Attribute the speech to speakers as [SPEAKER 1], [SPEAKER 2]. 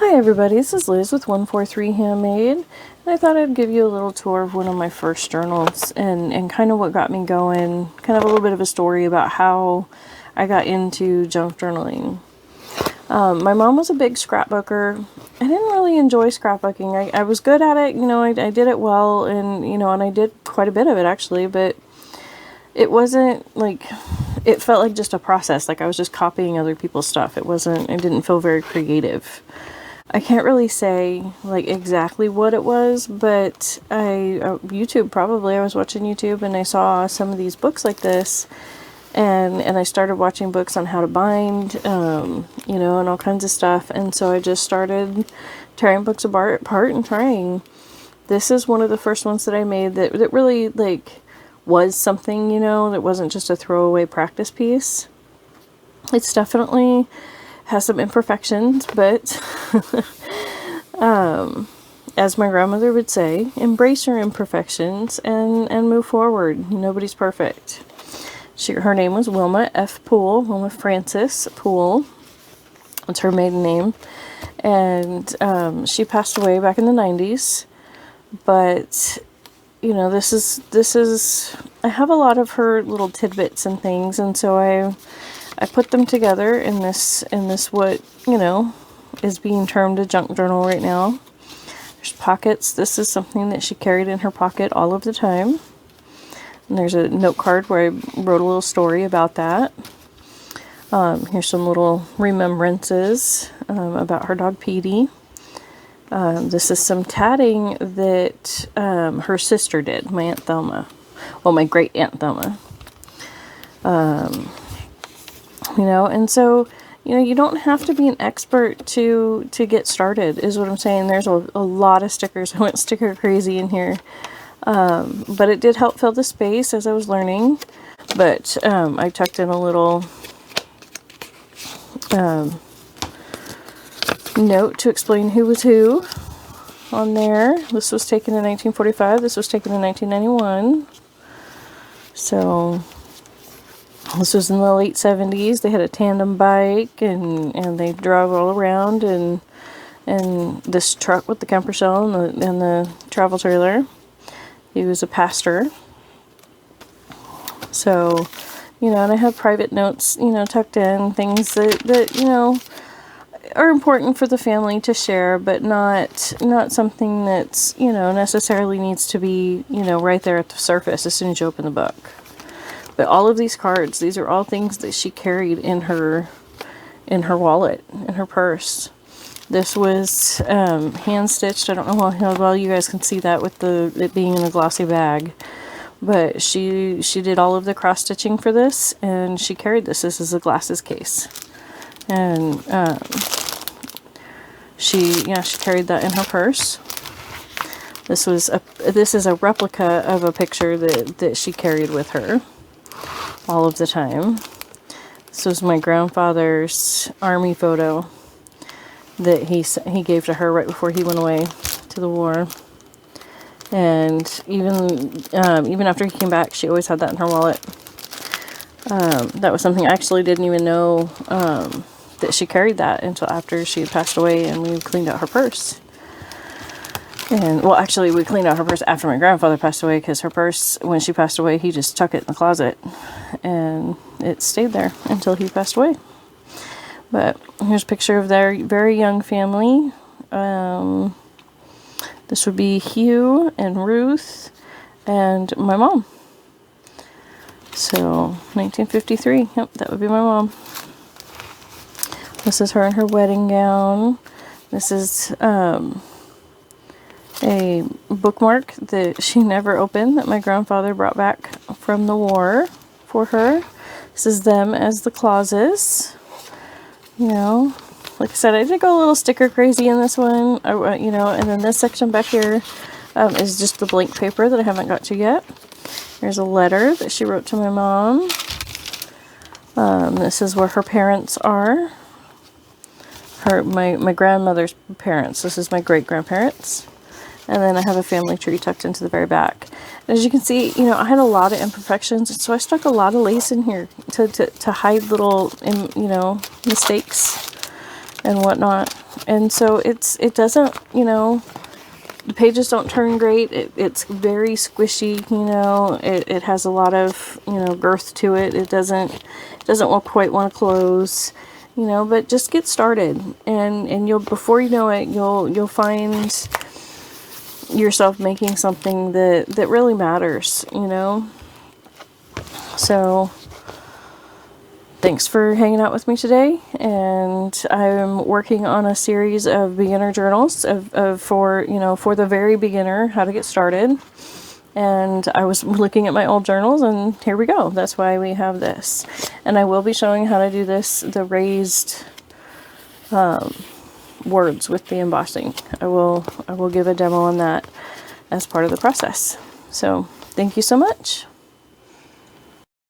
[SPEAKER 1] Hi everybody, this is Liz with 143 Handmade, and I thought I'd give you a little tour of one of my first journals and kind of what got me going, kind of a little bit of a story about how I got into junk journaling. My mom was a big scrapbooker. I didn't really enjoy scrapbooking. I was good at it, I did it well, and and I did quite a bit of it actually, but it wasn't like, it felt like just a process, like I was just copying other people's stuff. It didn't feel very creative. I can't really say like exactly what it was, but YouTube probably. I was watching YouTube and I saw some of these books like this, and I started watching books on how to bind, and all kinds of stuff. And so I just started tearing books apart and trying. This is one of the first ones that I made that really like was something, that wasn't just a throwaway practice piece. It's definitely has some imperfections, but as my grandmother would say, embrace your imperfections and move forward. Nobody's perfect. Her name was Wilma F Pool, Wilma Frances Pool. That's her maiden name. And she passed away back in the 90s. But this is I have a lot of her little tidbits and things, and so I put them together in this what, is being termed a junk journal right now. There's pockets. This is something that she carried in her pocket all of the time. And there's a note card where I wrote a little story about that. Here's some little remembrances about her dog Petey. This is some tatting that her sister did, my Aunt Thelma. Well, my great Aunt Thelma. And so, you don't have to be an expert to get started, is what I'm saying. There's a lot of stickers. I went sticker crazy in here. But it did help fill the space as I was learning. But I tucked in a little note to explain who was who on there. This was taken in 1945. This was taken in 1991. So this was in the late 70s. They had a tandem bike, and they drove all around, and this truck with the camper shell and the travel trailer. He was a pastor. So, and I have private notes, tucked in, things that are important for the family to share, but not something that's, necessarily needs to be, right there at the surface as soon as you open the book. But all of these cards, these are all things that she carried in her wallet, in her purse. This was hand stitched. I don't know how well you guys can see that with it being in a glossy bag. But she did all of the cross stitching for this, and she carried this. This is a glasses case. And she carried that in her purse. This is a replica of a picture that she carried with her all of the time. This was my grandfather's army photo that he gave to her right before he went away to the war. And even after he came back, she always had that in her wallet. That was something I actually didn't even know that she carried that until after she had passed away, and we cleaned out her purse. And, well, actually, we cleaned out her purse after my grandfather passed away, because her purse, when she passed away, he just tucked it in the closet, and it stayed there until he passed away. But here's a picture of their very young family. This would be Hugh and Ruth and my mom. So, 1953. Yep, that would be my mom. This is her in her wedding gown. This is a bookmark that she never opened that my grandfather brought back from the war for her. This is them as the clauses. Like I said, I did go a little sticker crazy in this one, and then this section back here is just the blank paper that I haven't got to yet. There's a letter that she wrote to my mom. This is where her parents are. My grandmother's parents. This is my great-grandparents. And then I have a family tree tucked into the very back. And as you can see, I had a lot of imperfections, and so I stuck a lot of lace in here to hide little, mistakes and whatnot. And so it doesn't, you know, the pages don't turn great. It's very squishy, you know. It has a lot of, you know, girth to it. It doesn't quite want to close, you know, but just get started, and you'll, before you know it, you'll find yourself making something that really matters, you know. So thanks for hanging out with me today, and I'm working on a series of beginner journals for, you know, for the very beginner, how to get started. And I was looking at my old journals, and here we go. That's why we have this. And I will be showing how to do this, the raised words with the embossing. I will give a demo on that as part of the process. So thank you so much.